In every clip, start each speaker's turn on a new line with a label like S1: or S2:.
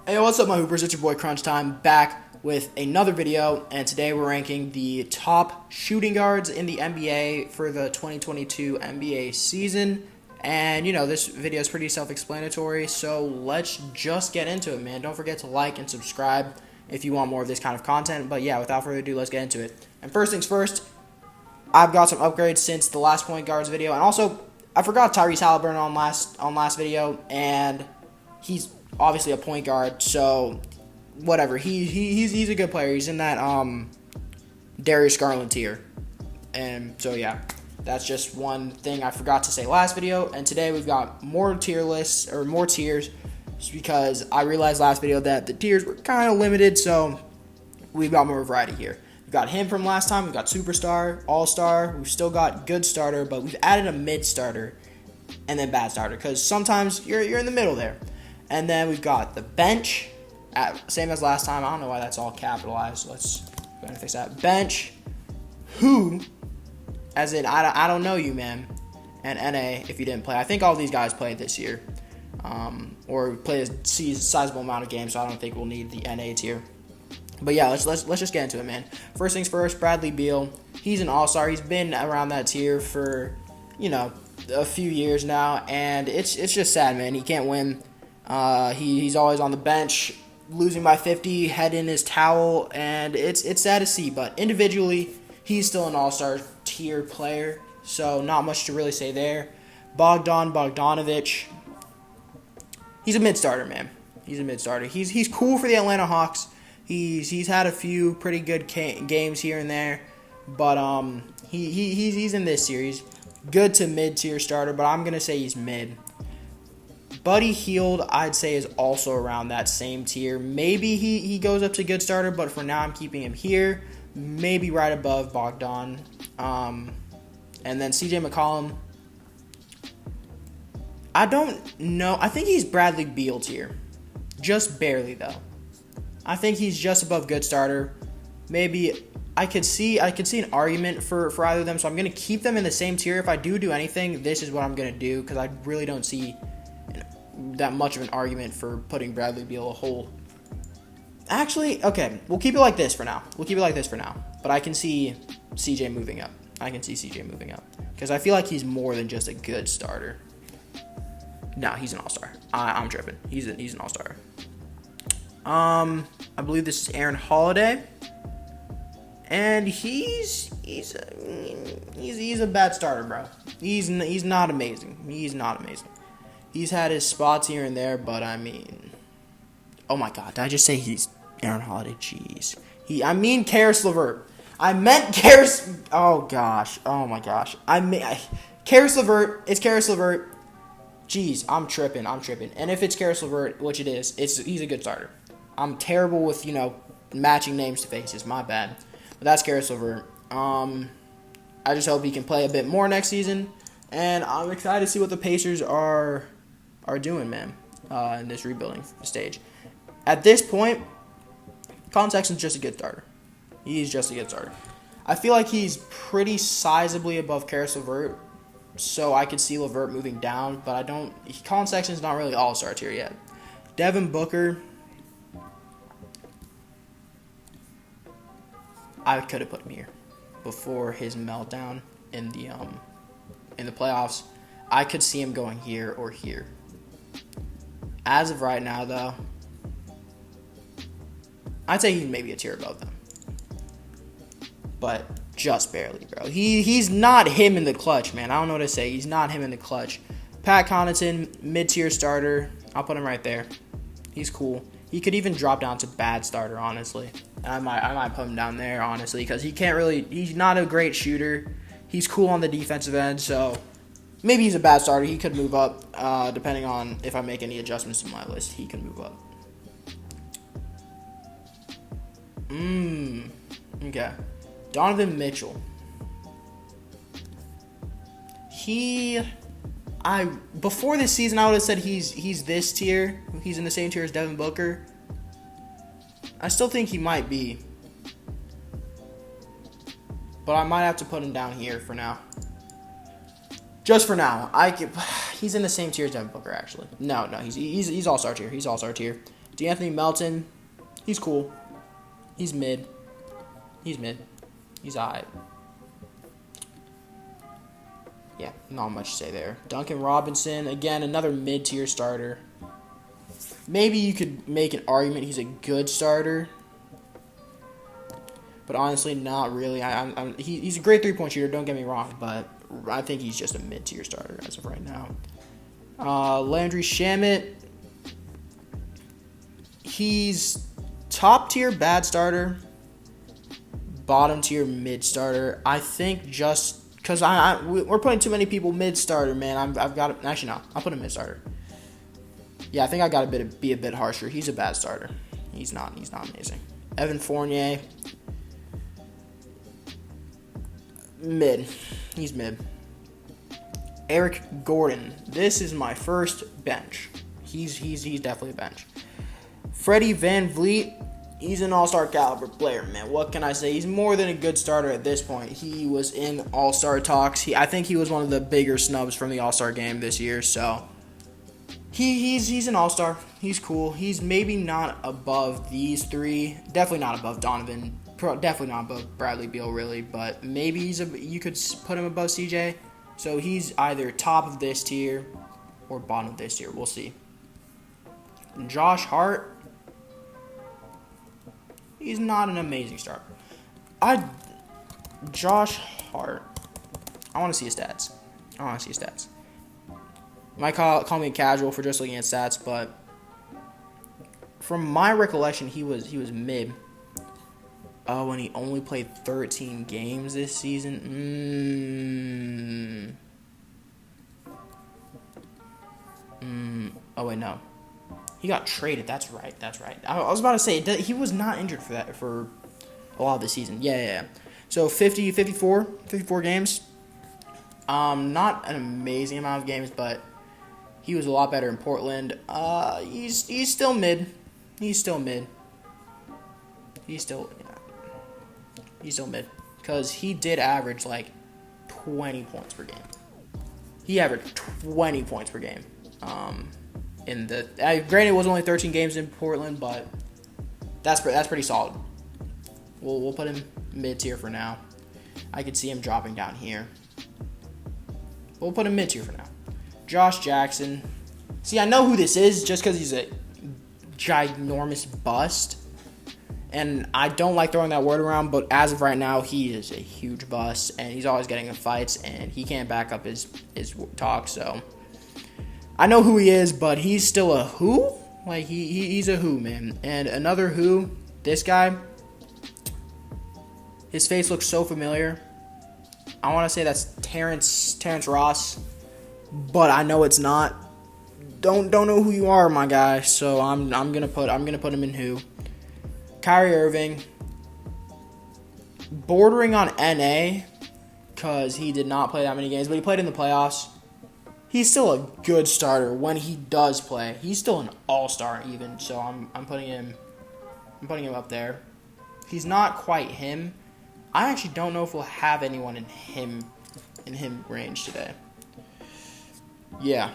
S1: Hey, what's up, my Hoopers? It's your boy Crunch Time back with another video, and today we're ranking the top shooting guards in the NBA for the 2022 NBA season. And, this video is pretty self-explanatory, so let's just get into it, man. Don't forget to like and subscribe if you want more of this kind of content. But yeah, without further ado, let's get into it. And first things first, I've got some upgrades since the last point guards video, and also I forgot Tyrese Halliburton on last video, and he's obviously a point guard, so whatever. He's a good player. He's in that Darius Garland tier, and so yeah, that's just one thing I forgot to say last video. And today we've got more tier lists or more tiers, just because I realized last video that the tiers were kind of limited, so we've got more variety here. We've got him from last time. We've got superstar, all-star. We've still got good starter, but we've added a mid starter and then bad starter, because sometimes you're in the middle there. And then we've got the bench, same as last time. I don't know why that's all capitalized. Let's go ahead and fix that. Bench, who, as in I don't know you, man. And NA, if you didn't play. I think all these guys played this year, or played a sizable amount of games, so I don't think we'll need the NA tier. But yeah, let's just get into it, man. First things first, Bradley Beal. He's an all-star. He's been around that tier for, a few years now, and it's just sad, man. He can't win. He's always on the bench, losing by 50, head in his towel, and it's sad to see. But individually, he's still an all-star tier player, so not much to really say there. Bogdanovic, he's a mid-starter, man. He's a mid-starter. He's cool for the Atlanta Hawks. He's had a few pretty good games here and there, but he's in this series. Good to mid-tier starter, but I'm gonna say he's mid. Buddy Hield, I'd say, is also around that same tier. Maybe he goes up to good starter, but for now I'm keeping him here. Maybe right above Bogdan. And then CJ McCollum, I don't know. I think he's Bradley Beal tier. Just barely, though. I think he's just above good starter. Maybe I could see an argument for either of them, so I'm going to keep them in the same tier. If I do anything, this is what I'm going to do, because I really don't see that much of an argument for putting Bradley Beal a hole. Actually, okay, we'll keep it like this for now. But I can see CJ moving up. Because I feel like he's more than just a good starter. No, he's an all-star. I'm tripping. He's an all-star. I believe this is Aaron Holiday. And he's a bad starter, bro. He's not amazing. He's had his spots here and there, but I mean, oh my God, did I just say he's Aaron Holiday? Jeez. Karis LeVert. I meant Karis. Oh gosh. Oh my gosh. Karis LeVert. It's Karis LeVert. Jeez, I'm tripping. And if it's Karis LeVert, which it is, he's a good starter. I'm terrible with matching names to faces. My bad. But that's Karis LeVert. I just hope he can play a bit more next season, and I'm excited to see what the Pacers are doing, man, in this rebuilding stage. At this point, Colin Sexton's just a good starter. He's just a good starter. I feel like he's pretty sizably above Karis LeVert, so I could see LeVert moving down, but I don't. Colin Sexton's not really all-star tier yet. Devin Booker, I could have put him here before his meltdown in the playoffs. I could see him going here or here. As of right now, though, I'd say he's maybe a tier above them, but just barely, bro. He's not him in the clutch, man. I don't know what to say. He's not him in the clutch. Pat Connaughton, mid-tier starter. I'll put him right there. He's cool. He could even drop down to bad starter, honestly. And I might put him down there, honestly, because he's not a great shooter. He's cool on the defensive end, so maybe he's a bad starter. He could move up, depending on if I make any adjustments to my list. He can move up. Okay. Donovan Mitchell. Before this season, I would have said he's this tier. He's in the same tier as Devin Booker. I still think he might be, but I might have to put him down here for now. Just for now, he's in the same tier as Devin Booker. Actually, no, he's all-star tier. He's all-star tier. D'Anthony Melton, he's cool. He's mid. He's alright. Yeah, not much to say there. Duncan Robinson, again, another mid-tier starter. Maybe you could make an argument he's a good starter. But honestly, not really. He's a great three-point shooter, don't get me wrong. But I think he's just a mid-tier starter as of right now. Landry Shamet. He's top-tier bad starter. Bottom-tier mid starter. I think just... Because we're putting too many people mid-starter, man. I've got to... Actually, no. I'll put him mid-starter. Yeah, I think I got to be a bit harsher. He's a bad starter. He's not amazing. Evan Fournier. Mid. He's mid. Eric Gordon. This is my first bench. He's definitely a bench. Freddie Van Vliet. He's an all-star caliber player, man. What can I say? He's more than a good starter at this point. He was in all-star talks. I think he was one of the bigger snubs from the all-star game this year. So he's an all-star. He's cool. He's maybe not above these three. Definitely not above Donovan. Definitely not above Bradley Beal, really. But maybe you could put him above CJ. So he's either top of this tier or bottom of this tier. We'll see. Josh Hart. He's not an amazing starter. Josh Hart. I want to see his stats. You might call me a casual for just looking at stats, but from my recollection, he was mid. When he only played 13 games this season. Oh wait, no. He got traded. That's right. I was about to say, he was not injured for a lot of the season. Yeah. So 54 games. Not an amazing amount of games, but he was a lot better in Portland. He's still mid. He's still mid. Because he did average like 20 points per game. He averaged 20 points per game. Granted, it was only 13 games in Portland, but that's pretty solid. We'll put him mid tier for now. I could see him dropping down here. We'll put him mid tier for now. Josh Jackson. See, I know who this is just because he's a ginormous bust, and I don't like throwing that word around. But as of right now, he is a huge bust, and he's always getting in fights, and he can't back up his talk. So I know who he is, but he's still a who? Like, he's a who, man. And another who, this guy, his face looks so familiar. I want to say that's Terrence Ross, but I know it's not. Don't know who you are, my guy. So I'm gonna put him in who. Kyrie Irving, bordering on NA, because he did not play that many games, but he played in the playoffs. He's still a good starter when he does play. He's still an all-star even, so I'm putting him up there. He's not quite him. I actually don't know if we'll have anyone in him range today. Yeah,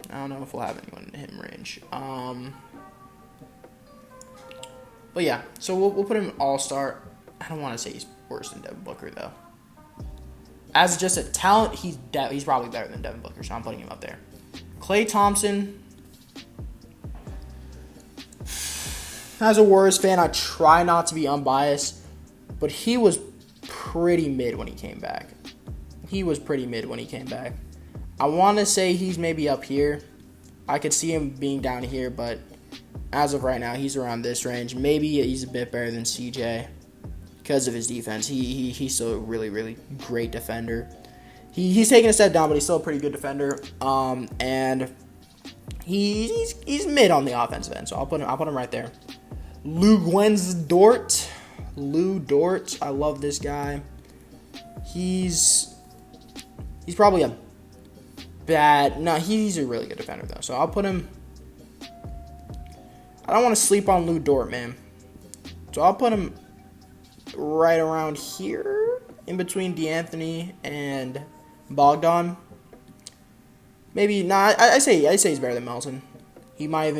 S1: I don't know if we'll have anyone in him range. But yeah, so we'll put him all-star. I don't want to say he's worse than Devin Booker though. As just a talent, he's probably better than Devin Booker, so I'm putting him up there. Klay Thompson. As a Warriors fan, I try not to be unbiased, but he was pretty mid when he came back. I want to say he's maybe up here. I could see him being down here, but as of right now, he's around this range. Maybe he's a bit better than CJ. Because of his defense, he's still a really, really great defender. He's taking a step down, but he's still a pretty good defender. And he's mid on the offensive end, so I'll put him right there. Lou Dort, I love this guy. He's probably a bad. No, he's a really good defender though, so I'll put him. I don't want to sleep on Lou Dort, man. So I'll put him right around here, in between D'Anthony and Bogdan. Maybe not. I say he's better than Melton. He might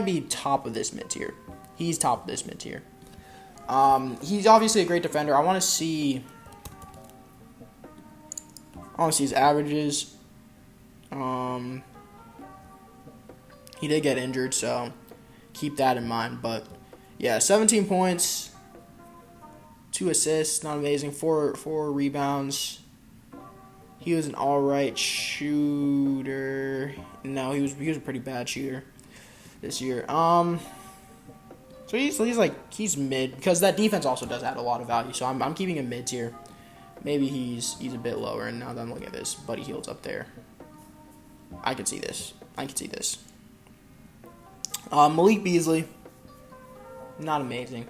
S1: be top of this mid tier. He's top of this mid tier. He's obviously a great defender. I want to see his averages. He did get injured, so keep that in mind. But yeah, 17 points, 2 assists, not amazing. 4 rebounds. He was an alright shooter. No, he was a pretty bad shooter this year. So he's mid, because that defense also does add a lot of value. So I'm keeping him mid tier. Maybe he's a bit lower. And now that I'm looking at this, Buddy Hield's up there. I can see this. Malik Beasley, not amazing.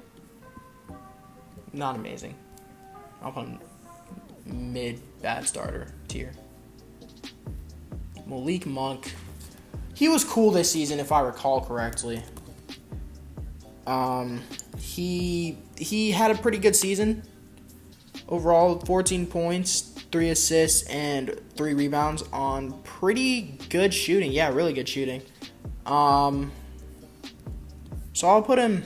S1: I'll put him mid bad starter tier. Malik Monk, he was cool this season if I recall correctly. He had a pretty good season overall. 14 points, 3 assists, and 3 rebounds on pretty good shooting. Yeah, really good shooting. So I'll put him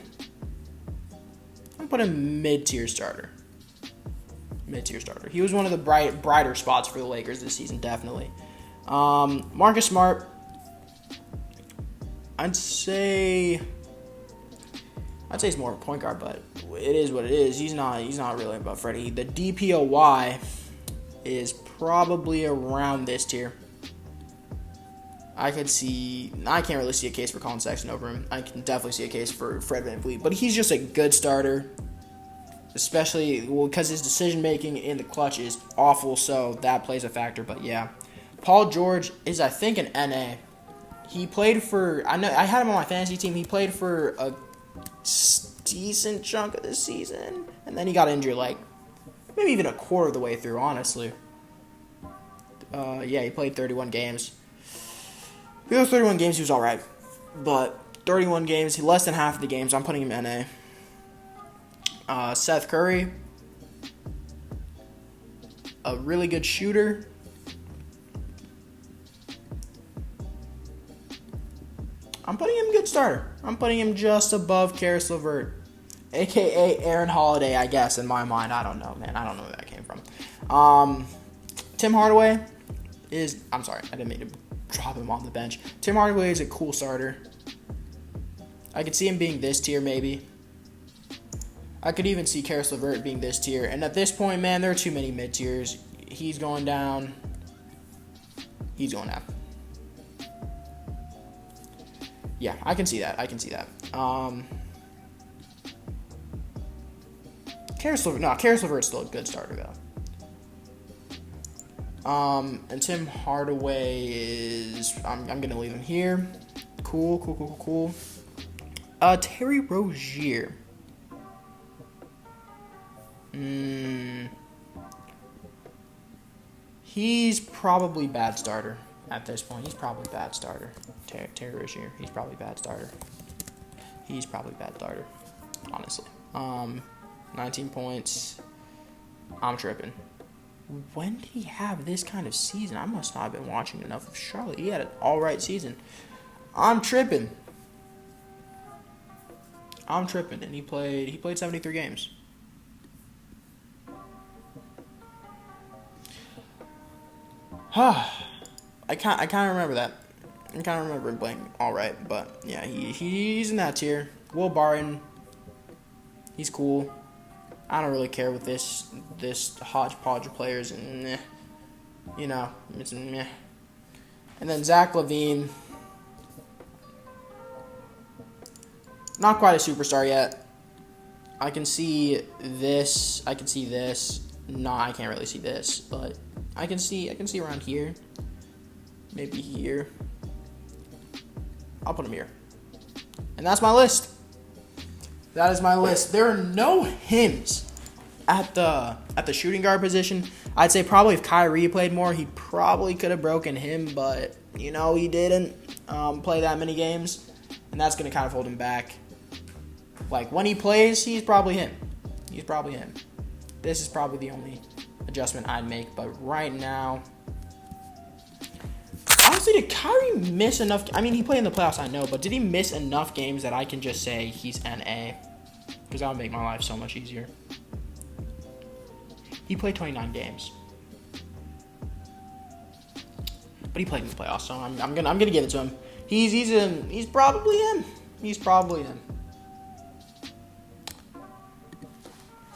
S1: mid-tier starter. He was one of the brighter spots for the Lakers this season, definitely. Marcus Smart, I'd say he's more of a point guard, but it is what it is. He's not really above Freddie. The DPOY is probably around this tier. I can't really see a case for Colin Sexton over him. I can definitely see a case for Fred VanVleet, but he's just a good starter, especially because his decision making in the clutch is awful, so that plays a factor. But yeah, Paul George is, I think, an NA. He played for, I had him on my fantasy team. He played for a decent chunk of the season, and then he got injured maybe even a quarter of the way through, honestly. He played 31 games. If he was 31 games, he was alright. But 31 games, less than half of the games, I'm putting him NA. Seth Curry, a really good shooter. I'm putting him good starter. I'm putting him just above Karis LeVert, a.k.a. Aaron Holiday, I guess, in my mind. I don't know, man. I don't know where that came from. Tim Hardaway is... I'm sorry. I didn't mean to drop him on the bench. Tim Hardaway is a cool starter. I could see him being this tier, maybe. I could even see Karis LeVert being this tier. And at this point, man, there are too many mid-tiers. He's going down. Yeah, I can see that. Karis LeVert's still a good starter, though. And Tim Hardaway is... I'm going to leave him here. Cool. Terry Rozier. He's probably bad starter at this point. Terry Rozier. He's probably bad starter, honestly. 19 points. I'm tripping. When did he have this kind of season? I must not have been watching enough of Charlotte. He had an alright season. I'm tripping. And he played 73 games. I can't remember that. I kind of remember him playing alright, but yeah, he's in that tier. Will Barton, he's cool. I don't really care with this hodgepodge of players, and it's meh. And then Zach LaVine, not quite a superstar yet. I can see this. No, I can't really see this, but I can see around here. Maybe here. I'll put him here. And that's my list. That is my list. There are no hymns at the shooting guard position. I'd say probably if Kyrie played more, he probably could have broken him, but he didn't play that many games, and that's going to kind of hold him back. When he plays, he's probably him. This is probably the only adjustment I'd make, but right now, honestly, did Kyrie miss enough? I mean, he played in the playoffs, I know, but did he miss enough games that I can just say he's NA? Because that would make my life so much easier. He played 29 games, but he played in the playoffs, so I'm gonna give it to him. He's probably him. He's probably him.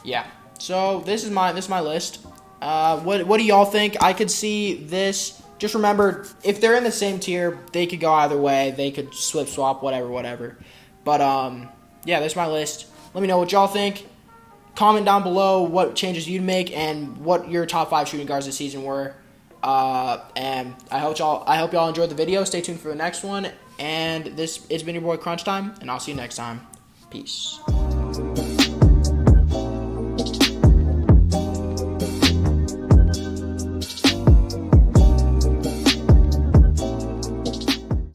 S1: Yeah. So this is my list. What do y'all think? I could see this. Just remember, if they're in the same tier, they could go either way. They could swap, whatever. But yeah, that's my list. Let me know what y'all think. Comment down below what changes you'd make and what your top 5 shooting guards this season were. And I hope y'all enjoyed the video. Stay tuned for the next one. And it's been your boy Crunch Time, and I'll see you next time. Peace.